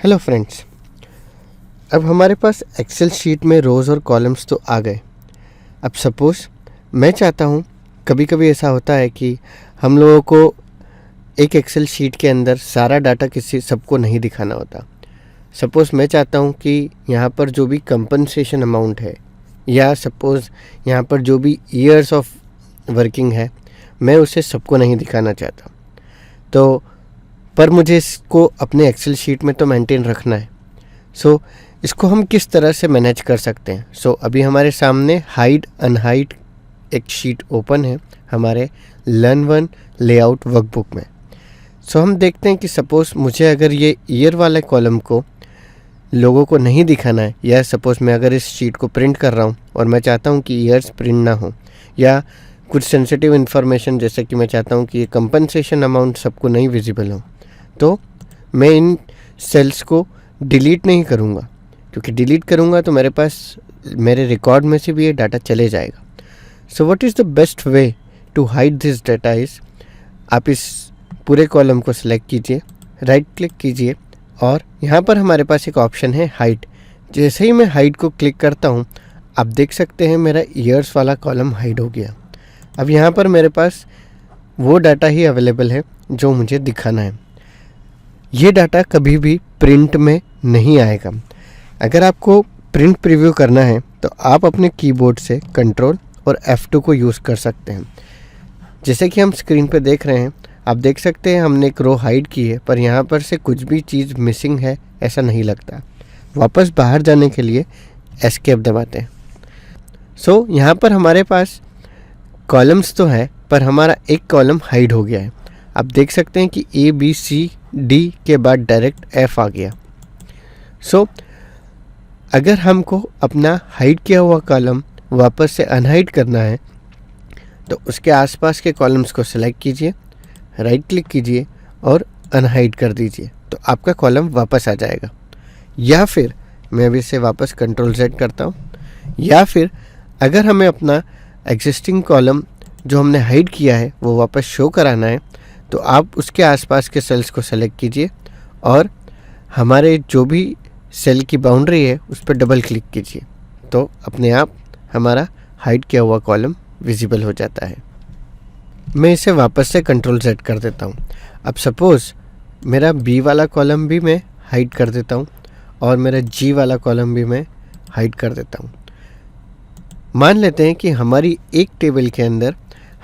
Hello friends, अब हमारे पास Excel sheet में रोज़ और कॉलम्स तो आ गए। अब सपोज़ मैं चाहता हूँ, कभी कभी ऐसा होता है कि हम लोगों को एक एक्सेल शीट के अंदर सारा डाटा सबको नहीं दिखाना होता। सपोज़ मैं चाहता हूँ कि यहाँ पर जो भी कंपनसेशन अमाउंट है या सपोज़ यहाँ पर जो भी ईयर्स ऑफ वर्किंग है, मैं उसे सबको नहीं दिखाना चाहता। तो पर मुझे इसको अपने एक्सेल शीट में तो मेंटेन रखना है। इसको हम किस तरह से मैनेज कर सकते हैं? अभी हमारे सामने हाइड अनहाइड एक शीट ओपन है हमारे लर्न वन लेआउट वर्कबुक में। हम देखते हैं कि सपोज़ मुझे अगर ये ईयर वाले कॉलम को लोगों को नहीं दिखाना है, या सपोज़ मैं अगर इस शीट को प्रिंट कर रहा हूँ और मैं चाहता हूँ कि ईयर्स प्रिंट ना हो, या कुछ सेंसिटिव इन्फॉर्मेशन जैसे कि मैं चाहता हूँ कि ये कंपनसेशन अमाउंट सबको नहीं विजिबल हो, तो मैं इन सेल्स को डिलीट नहीं करूँगा, क्योंकि डिलीट करूँगा तो मेरे रिकॉर्ड में से भी ये डाटा चले जाएगा। What is the best way to hide this data is, आप इस पूरे कॉलम को सिलेक्ट कीजिए, राइट क्लिक कीजिए और यहाँ पर हमारे पास एक ऑप्शन है हाइड। जैसे ही मैं हाइड को क्लिक करता हूँ, आप देख सकते हैं मेरा ईयर्स वाला कॉलम हाइड हो गया। अब यहाँ पर मेरे पास वो डाटा ही अवेलेबल है जो मुझे दिखाना है। ये डाटा कभी भी प्रिंट में नहीं आएगा। अगर आपको प्रिंट प्रीव्यू करना है तो आप अपने कीबोर्ड से कंट्रोल और F2 को यूज़ कर सकते हैं। जैसे कि हम स्क्रीन पे देख रहे हैं, आप देख सकते हैं हमने एक रो हाइड की है, पर यहाँ पर से कुछ भी चीज़ मिसिंग है ऐसा नहीं लगता। वापस बाहर जाने के लिए एस्केप दबाते हैं। यहाँ पर हमारे पास कॉलम्स तो है, पर हमारा एक कॉलम हाइड हो गया है। आप देख सकते हैं कि ABCD के बाद डायरेक्ट F आ गया। अगर हमको अपना हाइड किया हुआ कॉलम वापस से अनहाइड करना है तो उसके आसपास के कॉलम्स को सेलेक्ट कीजिए, राइट क्लिक कीजिए और अनहाइड कर दीजिए, तो आपका कॉलम वापस आ जाएगा। या फिर मैं अभी इसे वापस कंट्रोल Z करता हूँ, या फिर अगर हमें अपना एग्जिस्टिंग कॉलम जो हमने हाइड किया है वो वापस शो कराना है, तो आप उसके आसपास के सेल्स को सेलेक्ट कीजिए और हमारे जो भी सेल की बाउंड्री है उस पर डबल क्लिक कीजिए, तो अपने आप हमारा हाइड किया हुआ कॉलम विजिबल हो जाता है। मैं इसे वापस से कंट्रोल Z कर देता हूँ। अब सपोज़ मेरा B वाला कॉलम भी मैं हाइड कर देता हूँ और मेरा G वाला कॉलम भी मैं हाइड कर देता हूँ। मान लेते हैं कि हमारी एक टेबल के अंदर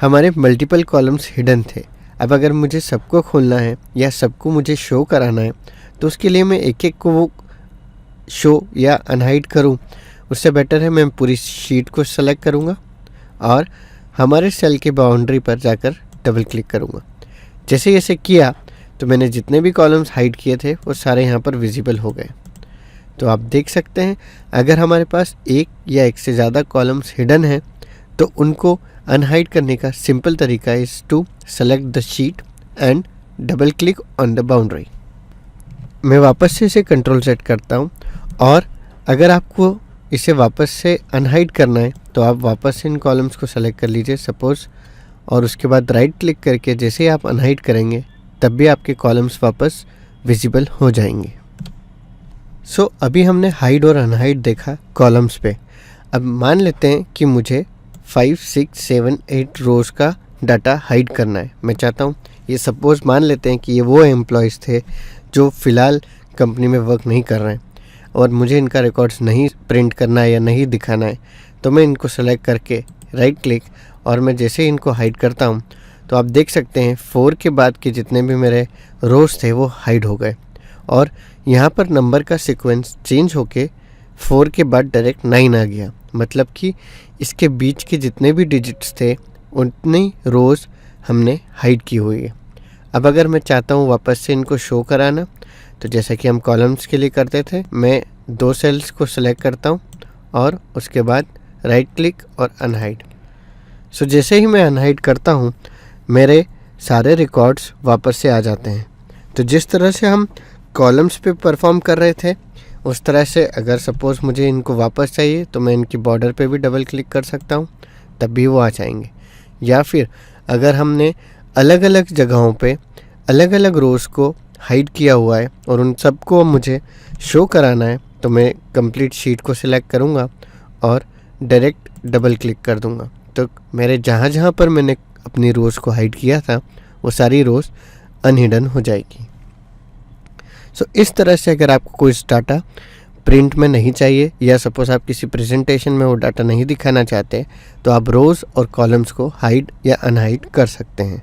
हमारे मल्टीपल कॉलम्स हिडन थे। अब अगर मुझे सबको खोलना है या सबको मुझे शो कराना है, तो उसके लिए मैं एक एक को वो शो या अनहाइड करूं, उससे बेटर है मैं पूरी शीट को सेलेक्ट करूंगा और हमारे सेल की बाउंड्री पर जाकर डबल क्लिक करूंगा। जैसे ऐसे किया तो मैंने जितने भी कॉलम्स हाइड किए थे वो सारे यहाँ पर विजिबल हो गए। तो आप देख सकते हैं, अगर हमारे पास एक या एक से ज़्यादा कॉलम्स हिडन हैं तो उनको अनहाइड करने का सिंपल तरीका is to select the sheet and double click on the boundary. मैं वापस से इसे कंट्रोल Z करता हूँ, और अगर आपको इसे वापस से अनहाइड करना है तो आप वापस से इन कॉलम्स को सेलेक्ट कर लीजिए सपोज़, और उसके बाद राइट क्लिक करके जैसे ही आप अनहाइड करेंगे तब भी आपके कॉलम्स वापस विजिबल हो जाएंगे। अभी हमने हाइड और अनहाइड देखा कॉलम्स पे। अब मान लेते हैं कि मुझे 5, 6, 7, 8 रोज़ का डाटा हाइड करना है। मैं चाहता हूँ, ये सपोज़ मान लेते हैं कि ये वो एम्प्लॉयज़ थे जो फ़िलहाल कंपनी में वर्क नहीं कर रहे हैं और मुझे इनका रिकॉर्ड्स नहीं प्रिंट करना है या नहीं दिखाना है, तो मैं इनको सेलेक्ट करके राइट क्लिक और मैं जैसे ही इनको हाइड करता हूँ तो आप देख सकते हैं 4 के बाद के जितने भी मेरे रोज़ थे वो हाइड हो गए, और यहाँ पर नंबर का सीक्वेंस चेंज होके 4 के बाद डायरेक्ट 9 आ गया। मतलब कि इसके बीच के जितने भी डिजिट्स थे उतनी रोज़ हमने हाइड की हुई है। अब अगर मैं चाहता हूँ वापस से इनको शो कराना, तो जैसा कि हम कॉलम्स के लिए करते थे, मैं 2 सेल्स को सिलेक्ट करता हूँ और उसके बाद राइट क्लिक और अनहाइड। जैसे ही मैं अनहाइड करता हूँ मेरे सारे रिकॉर्ड्स वापस से आ जाते हैं। तो जिस तरह से हम कॉलम्स पे परफॉर्म कर रहे थे उस तरह से अगर सपोज़ मुझे इनको वापस चाहिए तो मैं इनकी बॉर्डर पे भी डबल क्लिक कर सकता हूँ, तब भी वो आ जाएंगे। या फिर अगर हमने अलग अलग जगहों पे अलग अलग रोज़ को हाइड किया हुआ है और उन सबको मुझे शो कराना है, तो मैं कंप्लीट शीट को सिलेक्ट करूँगा और डायरेक्ट डबल क्लिक कर दूँगा। तो मेरे जहाँ जहाँ पर मैंने अपनी रोज़ को हाइड किया था वो सारी रोज़ अनहिडन हो जाएगी। सो इस तरह से अगर आपको कोई डाटा प्रिंट में नहीं चाहिए या सपोज़ आप किसी प्रेजेंटेशन में वो डाटा नहीं दिखाना चाहते, तो आप रोज़ और कॉलम्स को हाइड या अनहाइड कर सकते हैं।